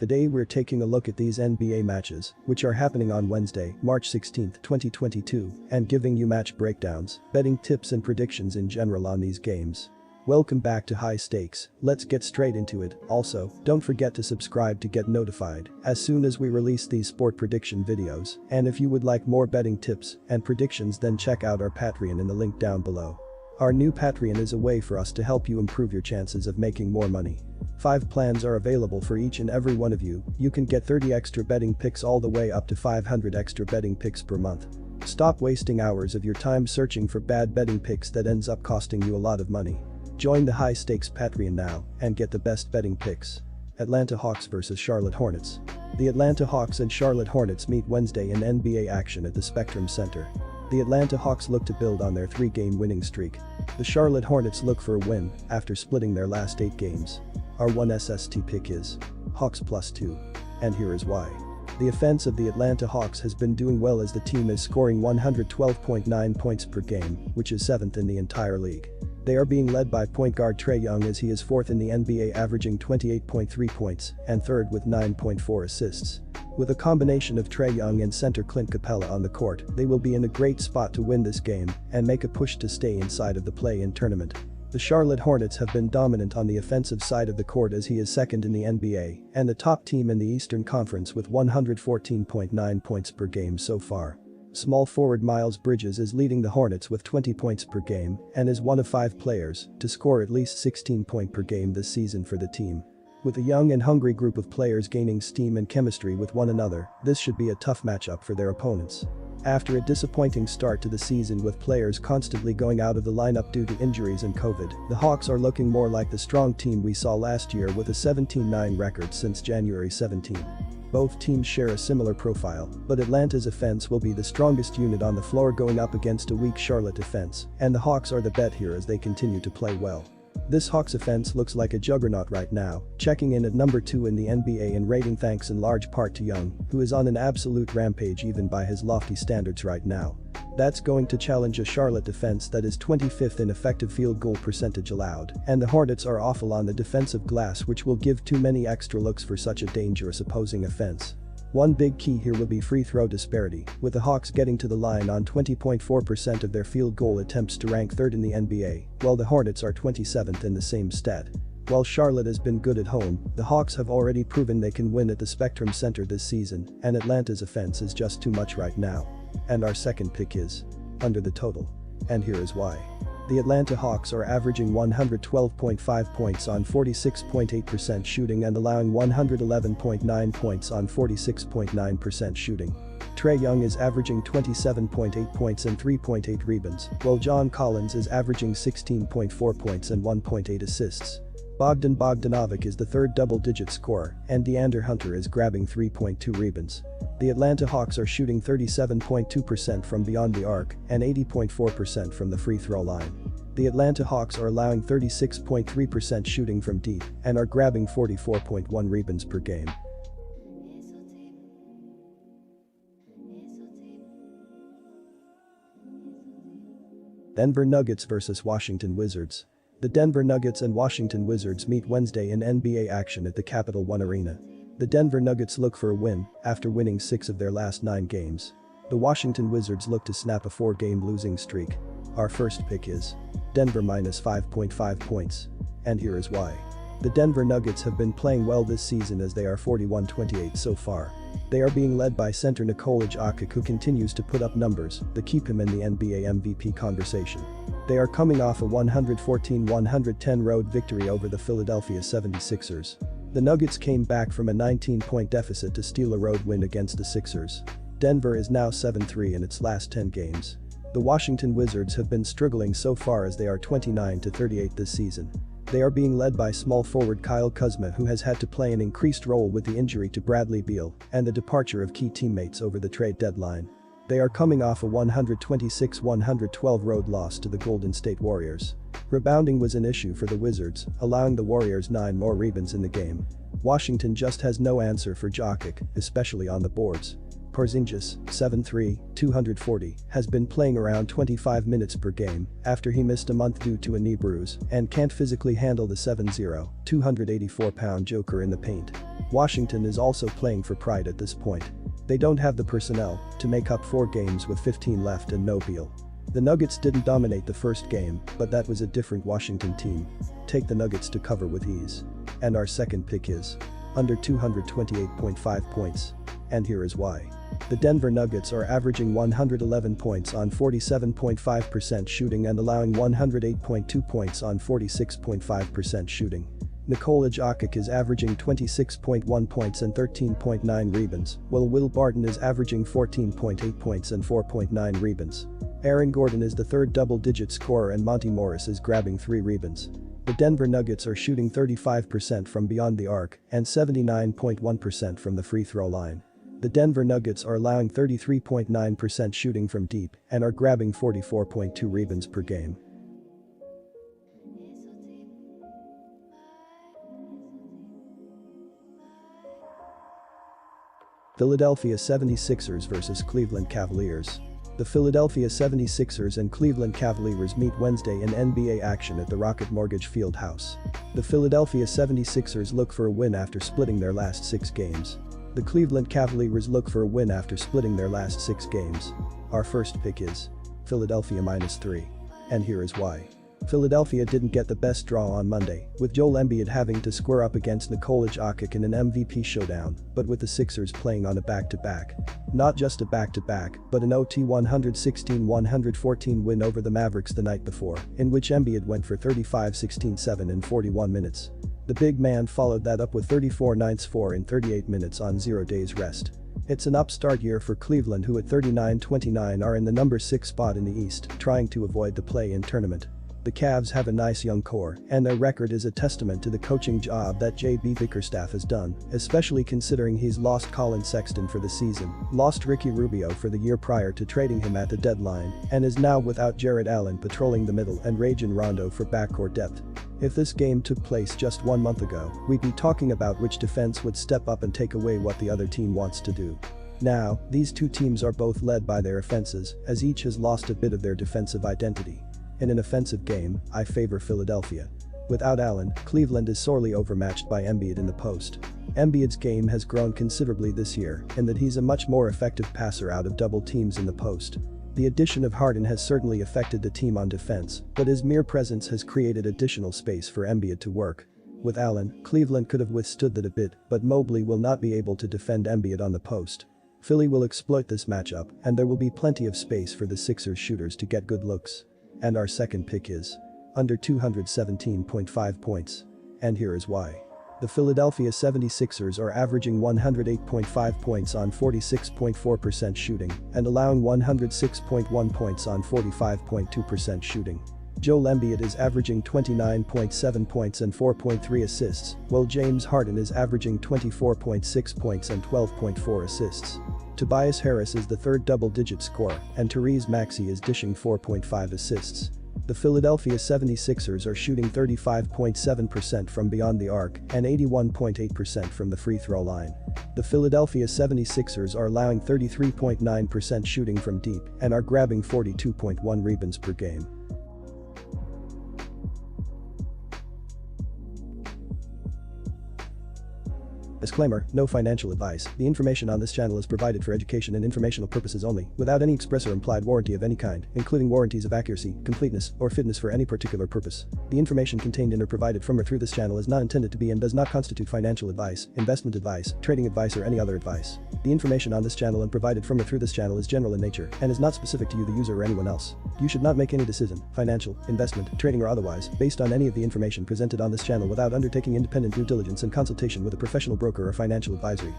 Today we're taking a look at these NBA matches, which are happening on Wednesday, March 16, 2022, and giving you match breakdowns, betting tips and predictions in general on these games. Welcome back to High Stakes, let's get straight into it. Also, don't forget to subscribe to get notified as soon as we release these sport prediction videos, and if you would like more betting tips and predictions, then check out our Patreon in the link down below. Our new Patreon is a way for us to help you improve your chances of making more money. 5 plans are available for each and every one of you. You can get 30 extra betting picks all the way up to 500 extra betting picks per month. Stop wasting hours of your time searching for bad betting picks that ends up costing you a lot of money. Join the High Stakes Patreon now and get the best betting picks. Atlanta Hawks vs Charlotte Hornets. The Atlanta Hawks and Charlotte Hornets meet Wednesday in NBA action at the Spectrum Center. The Atlanta Hawks look to build on their 3-game winning streak. The Charlotte Hornets look for a win after splitting their last 8 games. Our 1 SST pick is Hawks +2. And here is why. The offense of the Atlanta Hawks has been doing well as the team is scoring 112.9 points per game, which is 7th in the entire league. They are being led by point guard Trae Young as he is 4th in the NBA, averaging 28.3 points and 3rd with 9.4 assists. With a combination of Trae Young and center Clint Capella on the court, they will be in a great spot to win this game and make a push to stay inside of the play-in tournament. The Charlotte Hornets have been dominant on the offensive side of the court as he is 2nd in the NBA and the top team in the Eastern Conference with 114.9 points per game so far. Small forward Miles Bridges is leading the Hornets with 20 points per game and is one of 5 players to score at least 16 points per game this season for the team. With a young and hungry group of players gaining steam and chemistry with one another, this should be a tough matchup for their opponents. After a disappointing start to the season with players constantly going out of the lineup due to injuries and COVID, the Hawks are looking more like the strong team we saw last year with a 17-9 record since January 17. Both teams share a similar profile, but Atlanta's offense will be the strongest unit on the floor going up against a weak Charlotte defense, and the Hawks are the bet here as they continue to play well. This Hawks offense looks like a juggernaut right now, checking in at number 2 in the NBA in rating thanks in large part to Young, who is on an absolute rampage even by his lofty standards right now. That's going to challenge a Charlotte defense that is 25th in effective field goal percentage allowed, and the Hornets are awful on the defensive glass, which will give too many extra looks for such a dangerous opposing offense. One big key here will be free throw disparity, with the Hawks getting to the line on 20.4% of their field goal attempts to rank 3rd in the NBA, while the Hornets are 27th in the same stat. While Charlotte has been good at home, the Hawks have already proven they can win at the Spectrum Center this season, and Atlanta's offense is just too much right now. And our second pick is under the total. And here is why. The Atlanta Hawks are averaging 112.5 points on 46.8% shooting and allowing 111.9 points on 46.9% shooting. Trae Young is averaging 27.8 points and 3.8 rebounds, while John Collins is averaging 16.4 points and 1.8 assists. Bogdan Bogdanovic is the 3rd double-digit scorer, and DeAndre Hunter is grabbing 3.2 rebounds. The Atlanta Hawks are shooting 37.2% from beyond the arc and 80.4% from the free throw line. The Atlanta Hawks are allowing 36.3% shooting from deep and are grabbing 44.1 rebounds per game. Denver Nuggets vs Washington Wizards. The Denver Nuggets and Washington Wizards meet Wednesday in NBA action at the Capital One Arena. The Denver Nuggets look for a win after winning 6 of their last 9 games. The Washington Wizards look to snap a 4-game losing streak. Our first pick is Denver -5.5 points. And here is why. The Denver Nuggets have been playing well this season as they are 41-28 so far. They are being led by center Nikola Jokic, who continues to put up numbers that keep him in the NBA MVP conversation. They are coming off a 114-110 road victory over the Philadelphia 76ers. The Nuggets came back from a 19-point deficit to steal a road win against the Sixers. Denver is now 7-3 in its last 10 games. The Washington Wizards have been struggling so far as they are 29-38 this season. They are being led by small forward Kyle Kuzma, who has had to play an increased role with the injury to Bradley Beal and the departure of key teammates over the trade deadline. They are coming off a 126-112 road loss to the Golden State Warriors. Rebounding was an issue for the Wizards, allowing the Warriors 9 more rebounds in the game. Washington just has no answer for Jokic, especially on the boards. Porzingis, 7'3", 240, has been playing around 25 minutes per game after he missed a month due to a knee bruise and can't physically handle the 7'0", 284-pound joker in the paint. Washington is also playing for pride at this point. They don't have the personnel to make up 4 games with 15 left and no Beal. The Nuggets didn't dominate the first game, but that was a different Washington team. Take the Nuggets to cover with ease. And our second pick is under 228.5 points. And here is why. The Denver Nuggets are averaging 111 points on 47.5% shooting and allowing 108.2 points on 46.5% shooting. Nikola Jokic is averaging 26.1 points and 13.9 rebounds, while Will Barton is averaging 14.8 points and 4.9 rebounds. Aaron Gordon is the third double-digit scorer and Monty Morris is grabbing 3 rebounds. The Denver Nuggets are shooting 35% from beyond the arc and 79.1% from the free throw line. The Denver Nuggets are allowing 33.9% shooting from deep and are grabbing 44.2 rebounds per game. Philadelphia 76ers vs Cleveland Cavaliers. The Philadelphia 76ers and Cleveland Cavaliers meet Wednesday in NBA action at the Rocket Mortgage Field House. The Philadelphia 76ers look for a win after splitting their last 6 games. The Cleveland Cavaliers look for a win after splitting their last 6 games. Our first pick is Philadelphia -3. And here is why. Philadelphia didn't get the best draw on Monday, with Joel Embiid having to square up against Nikola Jokic in an MVP showdown, but with the Sixers playing on a back-to-back. Not just a back-to-back, but an OT 116-114 win over the Mavericks the night before, in which Embiid went for 35, 16, 7 in 41 minutes. The big man followed that up with 34-9-4 in 38 minutes on 0 days rest. It's an upstart year for Cleveland, who at 39-29 are in the number 6 spot in the East, trying to avoid the play-in tournament. The Cavs have a nice young core, and their record is a testament to the coaching job that JB Bickerstaff has done, especially considering he's lost Colin Sexton for the season, lost Ricky Rubio for the year prior to trading him at the deadline, and is now without Jared Allen patrolling the middle and Rajon Rondo for backcourt depth. If this game took place just 1 month ago, we'd be talking about which defense would step up and take away what the other team wants to do. Now, these two teams are both led by their offenses, as each has lost a bit of their defensive identity. In an offensive game, I favor Philadelphia. Without Allen, Cleveland is sorely overmatched by Embiid in the post. Embiid's game has grown considerably this year in that he's a much more effective passer out of double teams in the post. The addition of Harden has certainly affected the team on defense, but his mere presence has created additional space for Embiid to work. With Allen, Cleveland could have withstood that a bit, but Mobley will not be able to defend Embiid on the post. Philly will exploit this matchup, and there will be plenty of space for the Sixers shooters to get good looks. And our second pick is under 217.5 points. And here is why. The Philadelphia 76ers are averaging 108.5 points on 46.4% shooting and allowing 106.1 points on 45.2% shooting. Joel Embiid is averaging 29.7 points and 4.3 assists, while James Harden is averaging 24.6 points and 12.4 assists. Tobias Harris is the third double-digit scorer, and Therese Maxey is dishing 4.5 assists. The Philadelphia 76ers are shooting 35.7% from beyond the arc and 81.8% from the free throw line. The Philadelphia 76ers are allowing 33.9% shooting from deep and are grabbing 42.1 rebounds per game. Disclaimer, no financial advice. The information on this channel is provided for education and informational purposes only, without any express or implied warranty of any kind, including warranties of accuracy, completeness, or fitness for any particular purpose. The information contained in or provided from or through this channel is not intended to be and does not constitute financial advice, investment advice, trading advice, or any other advice. The information on this channel and provided from or through this channel is general in nature and is not specific to you, the user, or anyone else. You should not make any decision, financial, investment, trading, or otherwise, based on any of the information presented on this channel without undertaking independent due diligence and consultation with a professional broker or financial advisory.